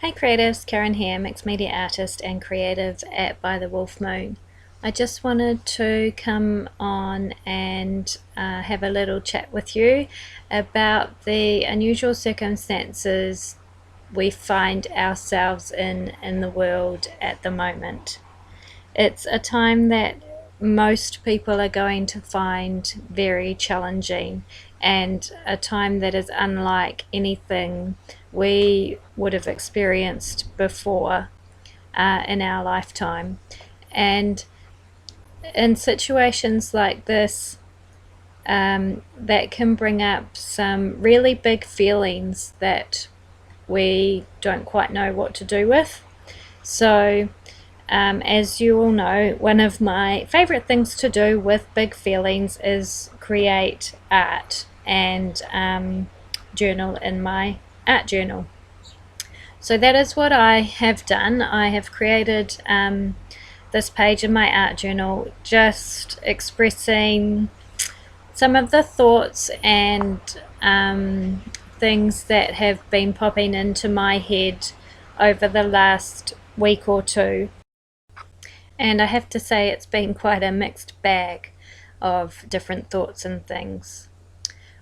Hey creatives, Karen here, mixed media artist and creative at By the Wolf Moon. I just wanted to come on and have a little chat with you about the unusual circumstances we find ourselves in the world at the moment. It's a time that most people are going to find very challenging, and a time that is unlike anything we would have experienced before in our lifetime. And in situations like this, that can bring up some really big feelings that we don't quite know what to do with. So as you all know, one of my favorite things to do with big feelings is create art and journal in my art journal. So that is what I have done. I have created this page in my art journal, just expressing some of the thoughts and things that have been popping into my head over the last week or two. And I have to say it's been quite a mixed bag of different thoughts and things.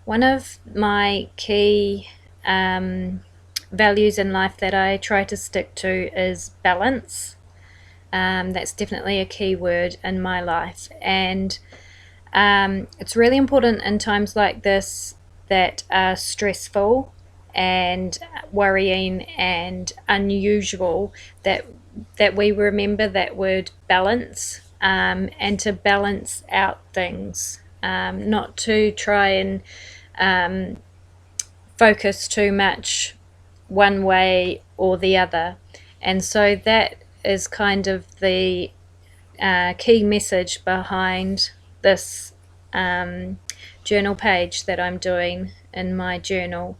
One of my key values in life that I try to stick to is balance. That's definitely a key word in my life, and it's really important in times like this that are stressful and worrying and unusual, that we remember that word balance, and to balance out things, not to try and focus too much one way or the other. And so that is kind of the key message behind this journal page that I'm doing in my journal.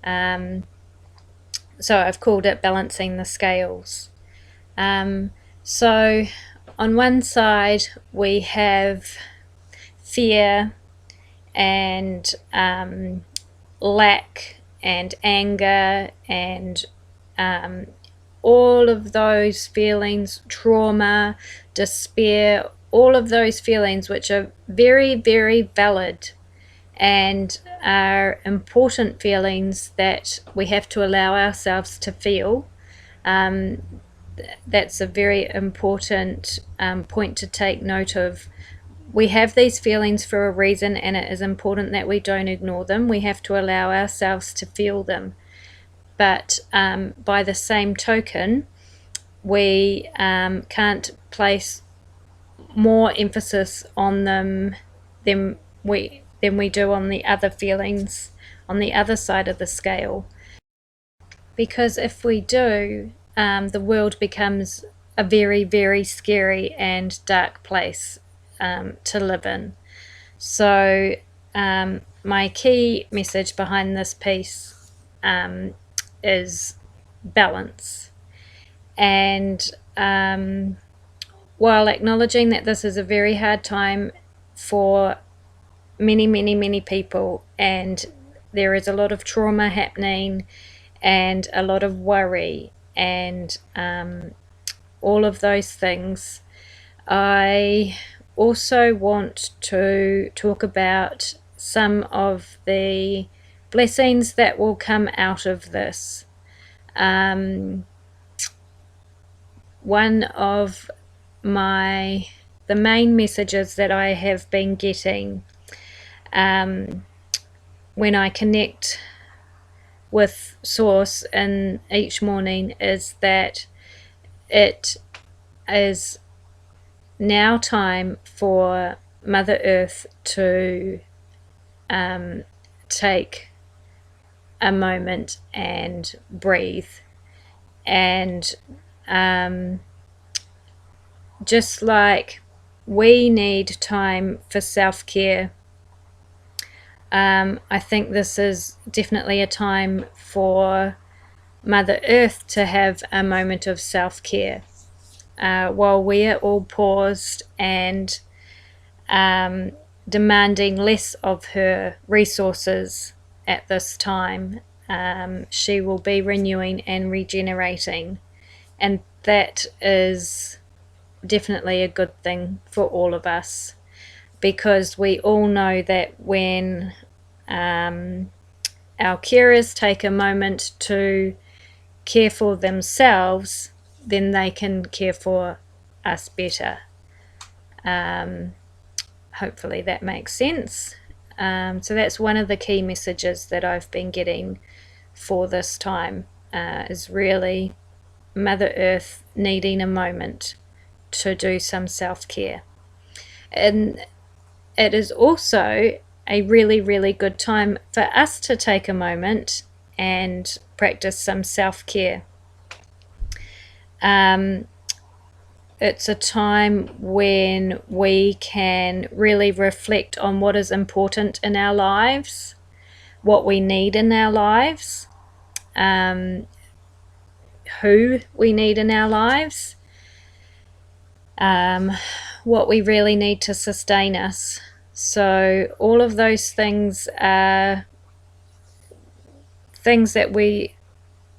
So I've called it Balancing the Scales. So on one side we have fear and lack and anger and all of those feelings, trauma, despair, all of those feelings which are very, very valid and are important feelings that we have to allow ourselves to feel. That's a very important point to take note of. We have these feelings for a reason, and it is important that we don't ignore them. We have to allow ourselves to feel them. But by the same token, we can't place more emphasis on them than we do on the other feelings on the other side of the scale. Because if we do, the world becomes a very, very scary and dark place to live in. So my key message behind this piece is balance. And while acknowledging that this is a very hard time for many, many, many people, and there is a lot of trauma happening and a lot of worry and all of those things, I also want to talk about some of the blessings that will come out of this. One of the main messages that I have been getting when I connect with Source in each morning is that it is now time for Mother Earth to take a moment and breathe, and just like we need time for self-care, I think this is definitely a time for Mother Earth to have a moment of self-care. While we are all paused and demanding less of her resources at this time, she will be renewing and regenerating. And that is definitely a good thing for all of us, because we all know that when our carers take a moment to care for themselves, then they can care for us better. Hopefully that makes sense. So that's one of the key messages that I've been getting for this time, is really Mother Earth needing a moment to do some self-care. And it is also a really, really good time for us to take a moment and practice some self-care. It's a time when we can really reflect on what is important in our lives, what we need in our lives, who we need in our lives, what we really need to sustain us. So all of those things are things that we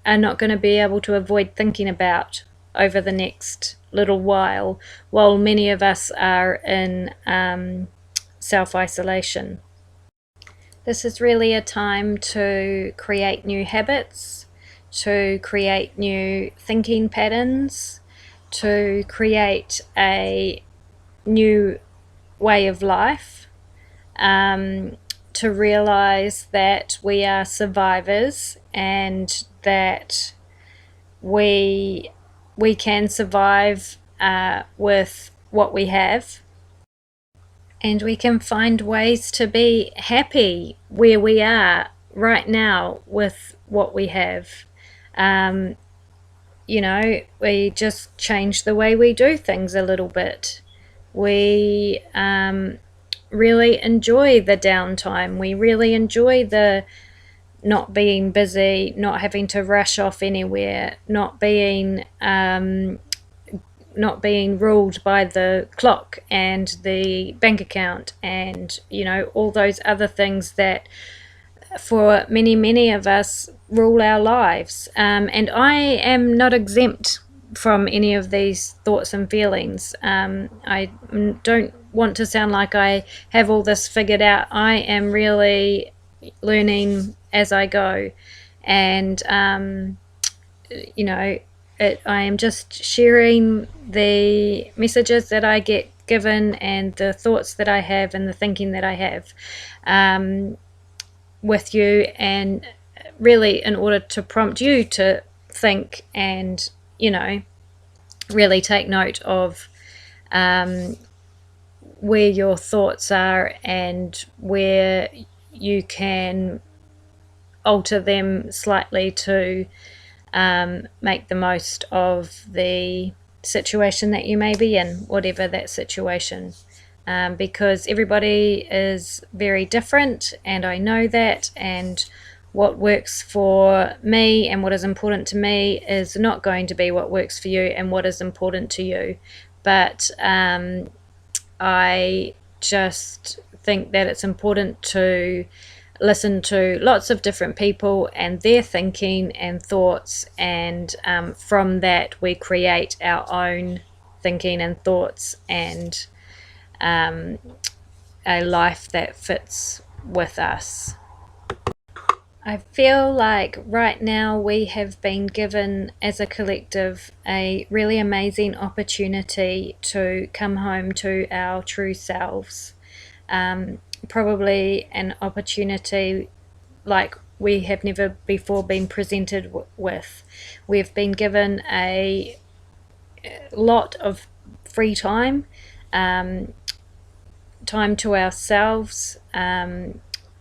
are not going to be able to avoid thinking about over the next little while many of us are in self-isolation. This is really a time to create new habits, to create new thinking patterns, to create a new way of life, to realize that we are survivors and that we can survive with what we have, and we can find ways to be happy where we are right now with what we have. We just change the way we do things a little bit. We really enjoy the downtime. We really enjoy the not being busy, not having to rush off anywhere, not being ruled by the clock and the bank account, and all those other things that for many of us rule our lives. And I am not exempt from any of these thoughts and feelings. I don't want to sound like I have all this figured out. I am really learning as I go, and I am just sharing the messages that I get given and the thoughts that I have and the thinking that I have with you, and really in order to prompt you to think and really take note of where your thoughts are and where you can alter them slightly to make the most of the situation that you may be in, whatever that situation, because everybody is very different, and I know that, and what works for me and what is important to me is not going to be what works for you and what is important to you. But I just think that it's important to listen to lots of different people and their thinking and thoughts, and from that we create our own thinking and thoughts and a life that fits with us. I feel like right now we have been given as a collective a really amazing opportunity to come home to our true selves. Probably an opportunity like we have never before been presented with. We've been given a lot of free time, time to ourselves.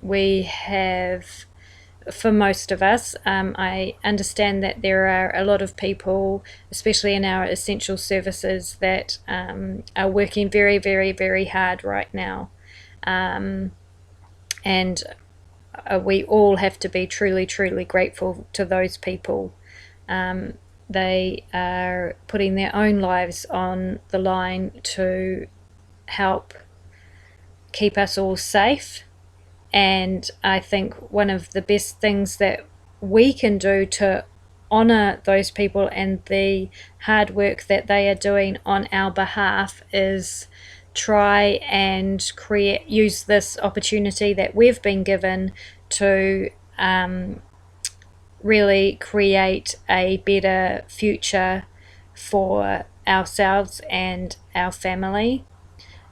We have, for most of us, I understand that there are a lot of people, especially in our essential services, that are working very, very, very hard right now. And we all have to be truly, truly grateful to those people. They are putting their own lives on the line to help keep us all safe. And I think one of the best things that we can do to honor those people and the hard work that they are doing on our behalf is try and use this opportunity that we've been given to really create a better future for ourselves and our family.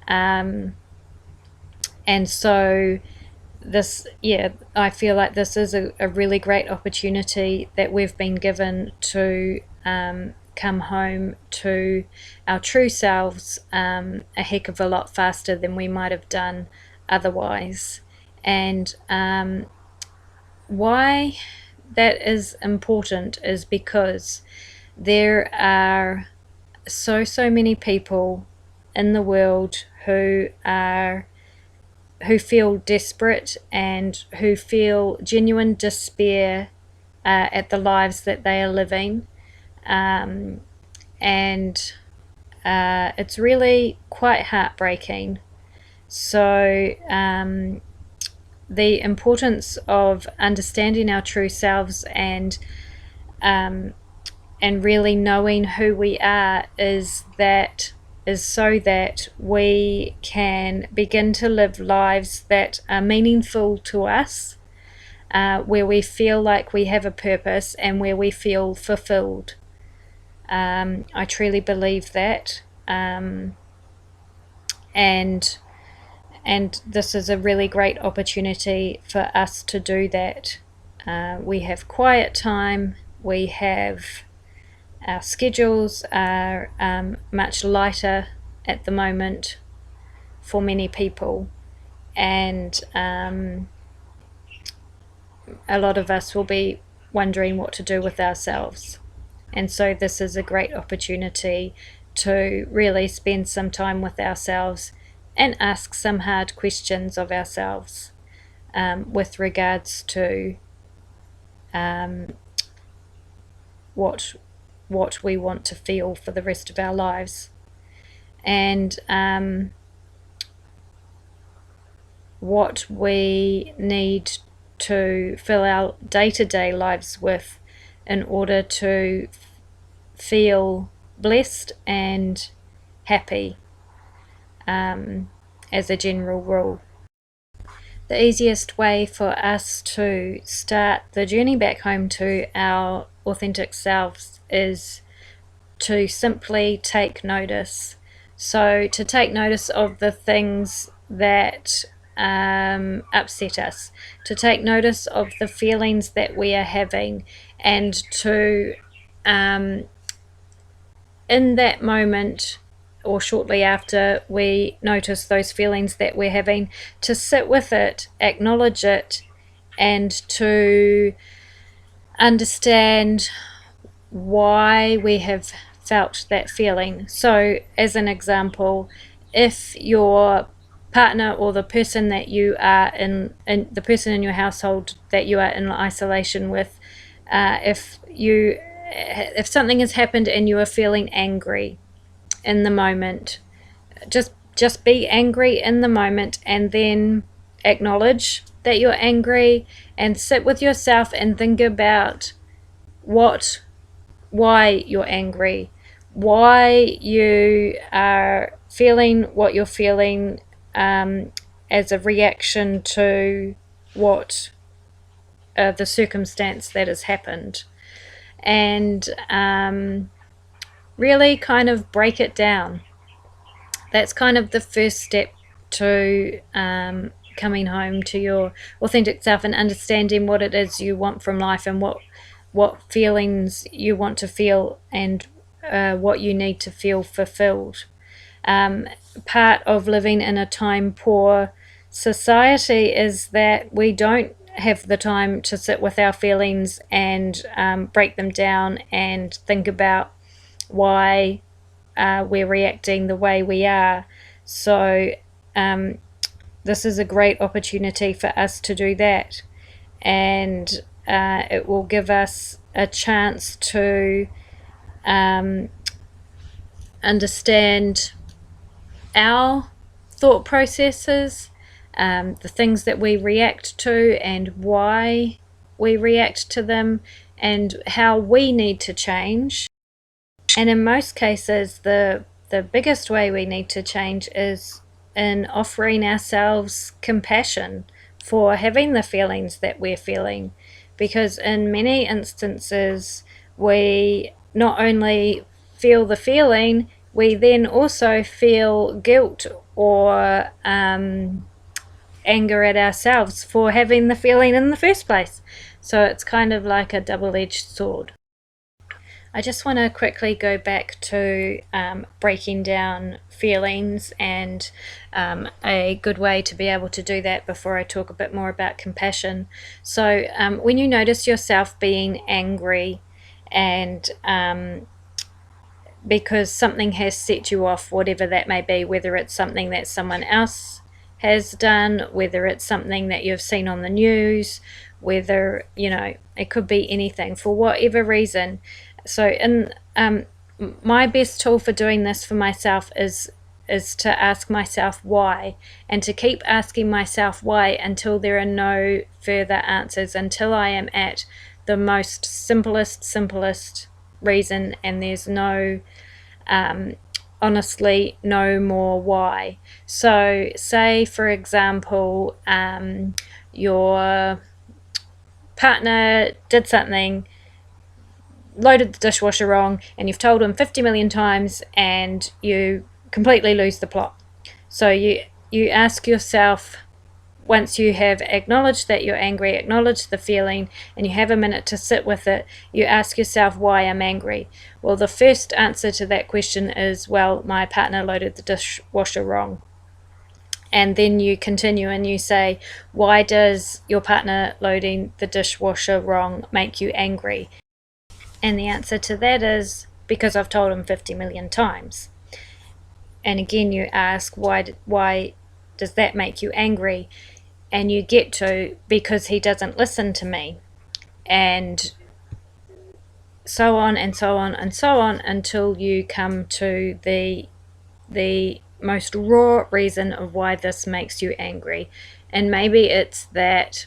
And so I feel like this is a really great opportunity that we've been given to come home to our true selves a heck of a lot faster than we might have done otherwise. And why that is important is because there are so many people in the world who feel desperate and who feel genuine despair at the lives that they are living, and it's really quite heartbreaking. So the importance of understanding our true selves and really knowing who we are is so that we can begin to live lives that are meaningful to us, where we feel like we have a purpose and where we feel fulfilled. I truly believe that, and this is a really great opportunity for us to do that. We have quiet time, we have our schedules are much lighter at the moment for many people, and a lot of us will be wondering what to do with ourselves. And so this is a great opportunity to really spend some time with ourselves and ask some hard questions of ourselves with regards to what we want to feel for the rest of our lives, and what we need to fill our day-to-day lives with in order to feel blessed and happy, as a general rule. The easiest way for us to start the journey back home to our authentic selves is to simply take notice. So to take notice of the things that upset us, to take notice of the feelings that we are having, and to in that moment or shortly after we notice those feelings that we're having, to sit with it, acknowledge it, and to understand why we have felt that feeling. So as an example, if your partner or the person that you are in the person in your household that you are in isolation with, if something has happened and you are feeling angry in the moment, just be angry in the moment, and then acknowledge that you're angry and sit with yourself and think about why you're angry, why you are feeling what you're feeling, as a reaction to what the circumstance that has happened, and really kind of break it down. That's kind of the first step to coming home to your authentic self and understanding what it is you want from life, and what feelings you want to feel, and what you need to feel fulfilled. Part of living in a time poor society is that we don't have the time to sit with our feelings and break them down and think about why we're reacting the way we are. So this is a great opportunity for us to do that, and it will give us a chance to understand our thought processes, the things that we react to, and why we react to them and how we need to change. And in most cases, the biggest way we need to change is in offering ourselves compassion for having the feelings that we're feeling. Because in many instances, we not only feel the feeling, we then also feel guilt or anger at ourselves for having the feeling in the first place. So it's kind of like a double-edged sword. I just want to quickly go back to breaking down feelings and a good way to be able to do that before I talk a bit more about compassion. So when you notice yourself being angry and because something has set you off, whatever that may be, whether it's something that someone else has done, whether it's something that you've seen on the news, whether, it could be anything, for whatever reason. So in my best tool for doing this for myself is to ask myself why, and to keep asking myself why until there are no further answers, until I am at the most simplest reason and there's no honestly no more why. So say for example your partner did something, loaded the dishwasher wrong, and you've told him 50 million times and you completely lose the plot. So you ask yourself, once you have acknowledged that you're angry, acknowledged the feeling, and you have a minute to sit with it, you ask yourself, why I'm angry? Well, the first answer to that question is, well, my partner loaded the dishwasher wrong. And then you continue and you say, why does your partner loading the dishwasher wrong make you angry? And the answer to that is, because I've told him 50 million times. And again, you ask, why does that make you angry? And you get to, because he doesn't listen to me. And so on and so on and so on until you come to the most raw reason of why this makes you angry. And maybe it's that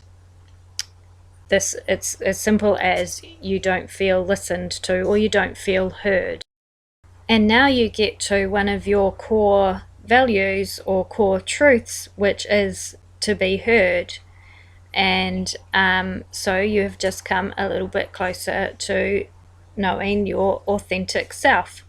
it's as simple as you don't feel listened to or you don't feel heard. And now you get to one of your core values or core truths, which is to be heard. And so you've just come a little bit closer to knowing your authentic self.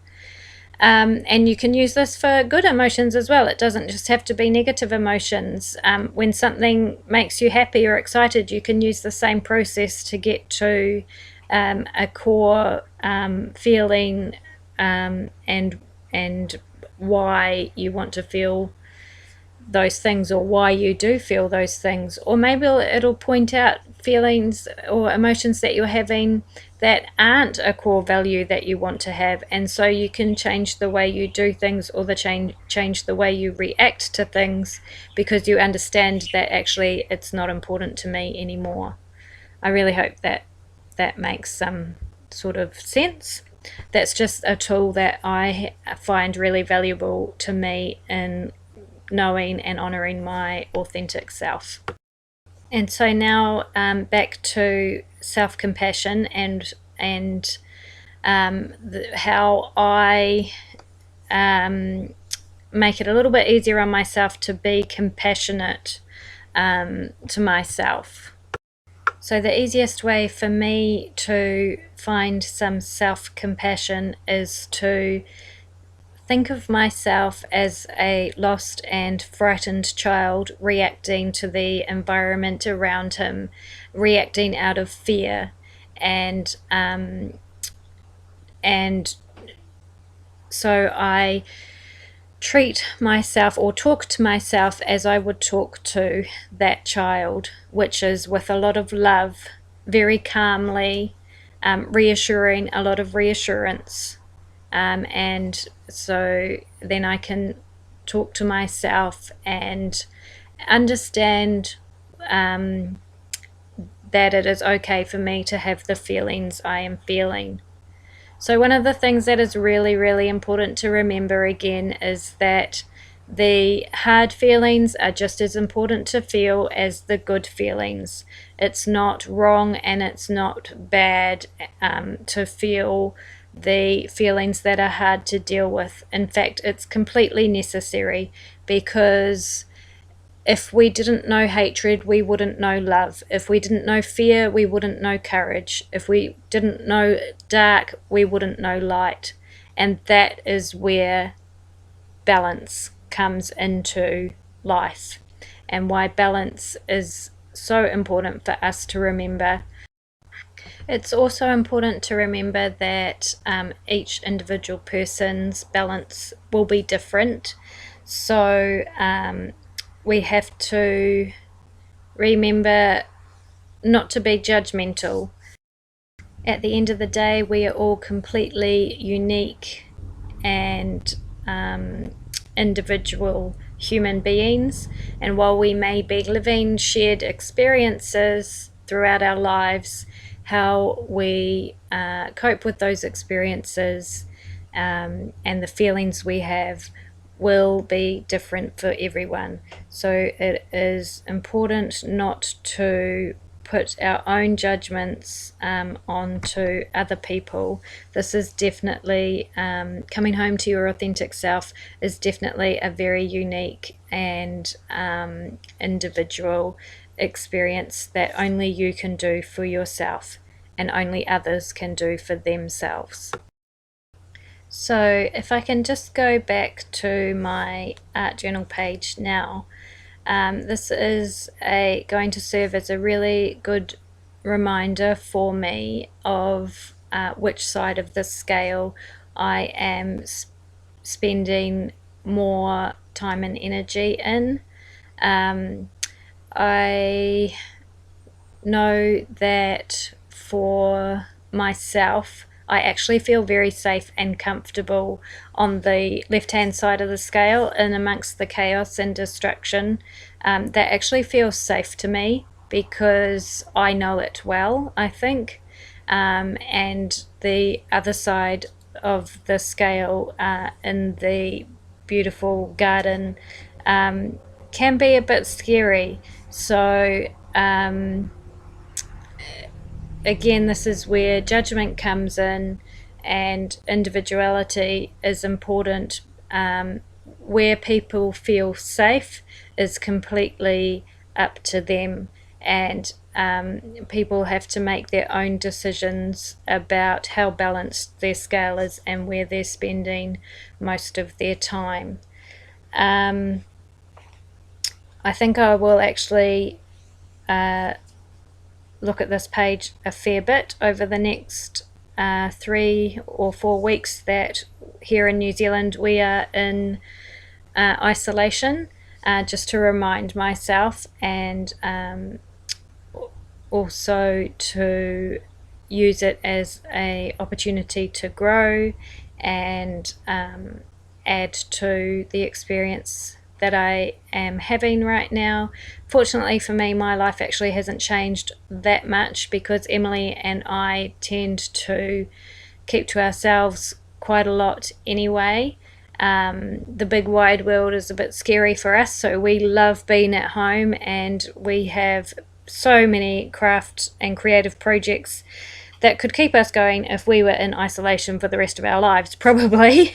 And you can use this for good emotions as well. It doesn't just have to be negative emotions. When something makes you happy or excited, you can use the same process to get to a core feeling and why you want to feel those things, or why you do feel those things. Or maybe it'll point out feelings or emotions that you're having that aren't a core value that you want to have, and so you can change the way you do things or change the way you react to things, because you understand that actually it's not important to me anymore. I really hope that makes some sort of sense. That's just a tool that I find really valuable to me in knowing and honouring my authentic self. And so now back to self-compassion and how I make it a little bit easier on myself to be compassionate to myself. So the easiest way for me to find some self-compassion is to think of myself as a lost and frightened child reacting to the environment around him, reacting out of fear, and so I treat myself or talk to myself as I would talk to that child, which is with a lot of love, very calmly, reassuring, a lot of reassurance. And so then I can talk to myself and understand that it is okay for me to have the feelings I am feeling. So one of the things that is really, really important to remember again is that the hard feelings are just as important to feel as the good feelings. It's not wrong and it's not bad to feel the feelings that are hard to deal with. In fact, it's completely necessary, because if we didn't know hatred, we wouldn't know love. If we didn't know fear, we wouldn't know courage. If we didn't know dark, we wouldn't know light. And that is where balance comes into life, and why balance is so important for us to remember. It's also important to remember that each individual person's balance will be different. So we have to remember not to be judgmental. At the end of the day, we are all completely unique and individual human beings, and while we may be living shared experiences throughout our lives, how we cope with those experiences and the feelings we have will be different for everyone. So it is important not to put our own judgments onto other people. This is definitely, coming home to your authentic self is definitely a very unique and individual experience that only you can do for yourself and only others can do for themselves. So if I can just go back to my art journal page now, this is going to serve as a really good reminder for me of which side of the scale I am spending more time and energy in. I know that for myself, I actually feel very safe and comfortable on the left-hand side of the scale, and amongst the chaos and destruction. That actually feels safe to me because I know it well, I think. And the other side of the scale, in the beautiful garden, can be a bit scary. So again, this is where judgment comes in and individuality is important. Where people feel safe is completely up to them, and people have to make their own decisions about how balanced their scale is and where they're spending most of their time. I think I will actually look at this page a fair bit over the next 3 or 4 weeks that here in New Zealand we are in isolation, just to remind myself, and also to use it as an opportunity to grow and add to the experience that I am having right now. Fortunately for me, my life actually hasn't changed that much because Emily and I tend to keep to ourselves quite a lot anyway. The big wide world is a bit scary for us, so we love being at home, and we have so many craft and creative projects that could keep us going if we were in isolation for the rest of our lives, probably.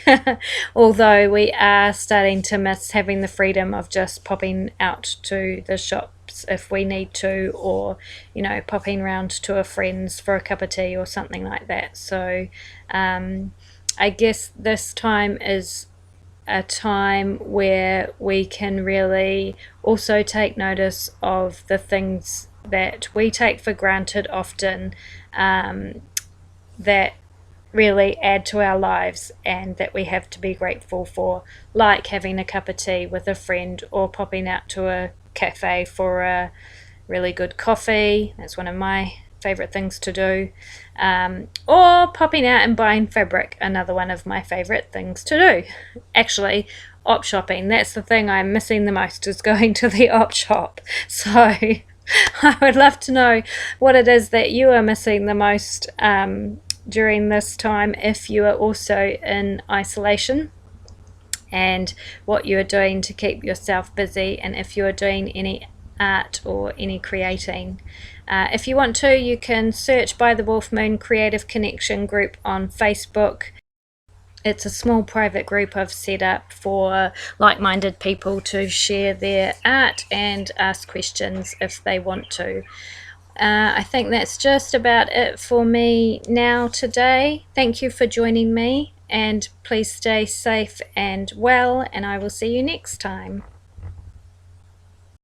Although we are starting to miss having the freedom of just popping out to the shops if we need to, or popping around to a friend's for a cup of tea or something like that. So I guess this time is a time where we can really also take notice of the things that we take for granted often, that really add to our lives and that we have to be grateful for, like having a cup of tea with a friend, or popping out to a cafe for a really good coffee. That's one of my favourite things to do. Or popping out and buying fabric, another one of my favourite things to do. Actually, op shopping, that's the thing I'm missing the most, is going to the op shop. So I would love to know what it is that you are missing the most during this time, if you are also in isolation. and what you're doing to keep yourself busy, and if you're doing any art or any creating. If you want to, you can search by the Wolf Moon Creative Connection group on Facebook. It's a small private group I've set up for like-minded people to share their art and ask questions if they want to. I think that's just about it for me now today. Thank you for joining me, and please stay safe and well, and I will see you next time.